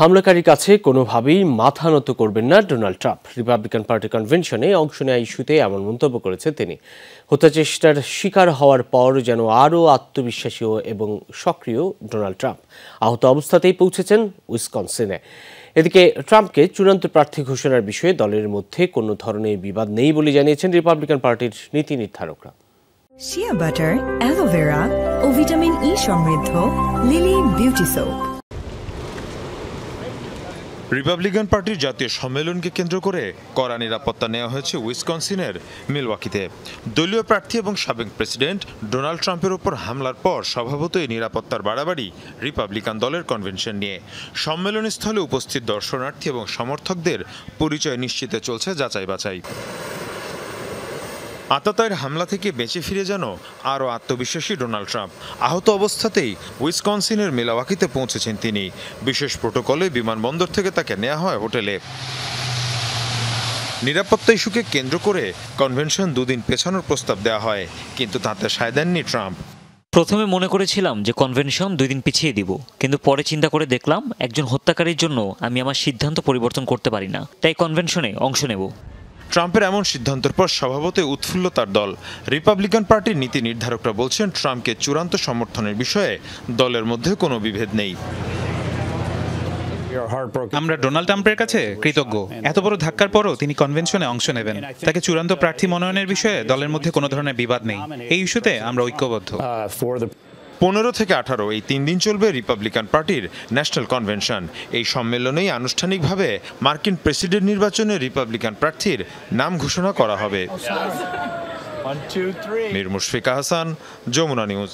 হামলাকারীর কাছে কোনোভাবেই মাথা নত করবেন না ডোনাল্ড ট্রাম্প। রিপাবলিকান পার্টি কনভেনশনে অংশ নেওয়া ইস্যুতে এমন মন্তব্য করেছেন তিনি। হত্যাচেষ্টার শিকার হওয়ার পর যেন আরও আত্মবিশ্বাসী এবং সক্রিয় ডোনাল্ড ট্রাম্প আহত অবস্থাতেই পৌঁছেছেন উইসকনসিনে। এদিকে ট্রাম্পকে চূড়ান্ত প্রার্থী ঘোষণার বিষয়ে দলের মধ্যে কোনো ধরনের বিবাদ নেই বলে জানিয়েছেন রিপাবলিকান পার্টির নীতি নির্ধারকরা। শিয়া বাটার, অ্যালোভেরা ও ভিটামিন ই সমৃদ্ধ লিলি বিউটি সোপ। রিপাবলিকান পার্টির জাতীয় সম্মেলনকে কেন্দ্র করে কড়া নিরাপত্তা নেওয়া হয়েছে উইসকনসিনের মিলওয়াকিতে। দলীয় প্রার্থী এবং সাবেক প্রেসিডেন্ট ডোনাল্ড ট্রাম্পের উপর হামলার পর স্বভাবতই নিরাপত্তার বাড়াবাড়ি রিপাবলিকান দলের কনভেনশন নিয়ে। সম্মেলনস্থলে উপস্থিত দর্শনার্থী এবং সমর্থকদের পরিচয় নিশ্চিতে চলছে যাচাই বাছাই। আততায়ীর হামলা থেকে বেঁচে ফিরে যেন আরও আত্মবিশ্বাসী ডোনাল্ড ট্রাম্প। আহত অবস্থাতেই উইসকনসিনের মিলওয়াকিতে পৌঁছেছেন তিনি। বিশেষ প্রোটোকলে বিমানবন্দর থেকে তাকে নেওয়া হয় হোটেলে। নিরাপত্তা ইস্যুকে কেন্দ্র করে কনভেনশন দুদিন পেছানোর প্রস্তাব দেওয়া হয়, কিন্তু তাতে সায় দেননি ট্রাম্প। প্রথমে মনে করেছিলাম যে কনভেনশন 2 দিন পিছিয়ে দিব, কিন্তু পরে চিন্তা করে দেখলাম একজন হত্যাকারীর জন্য আমি আমার সিদ্ধান্ত পরিবর্তন করতে পারি না, তাই কনভেনশনে অংশ নেব। ট্রাম্পের এমন সিদ্ধান্তের পর স্বভাবতই উৎফুল্ল তার দল। রিপাবলিকান পার্টির নীতি নির্ধারকরা বলছেন ট্রাম্পকে চূড়ান্ত সমর্থনের বিষয়ে দলের মধ্যে কোনো বিভেদ নেই। আমরা ডোনাল্ড ট্রাম্পের কাছে কৃতজ্ঞ। এত বড় ধাক্কার পরও তিনি কনভেনশনে অংশ নেবেন। তাকে চূড়ান্ত প্রার্থী মনোনয়নের বিষয়ে দলের মধ্যে কোনো ধরনের বিবাদ নেই। এই ইস্যুতে আমরা ঐক্যবদ্ধ। 15 থেকে 18 এই 3 দিন চলবে রিপাবলিকান পার্টির ন্যাশনাল কনভেনশন। এই সম্মেলনেই আনুষ্ঠানিকভাবে মার্কিন প্রেসিডেন্ট নির্বাচনে রিপাবলিকান প্রার্থীর নাম ঘোষণা করা হবে। মীর মুশফিকা হাসান, যমুনা নিউজ।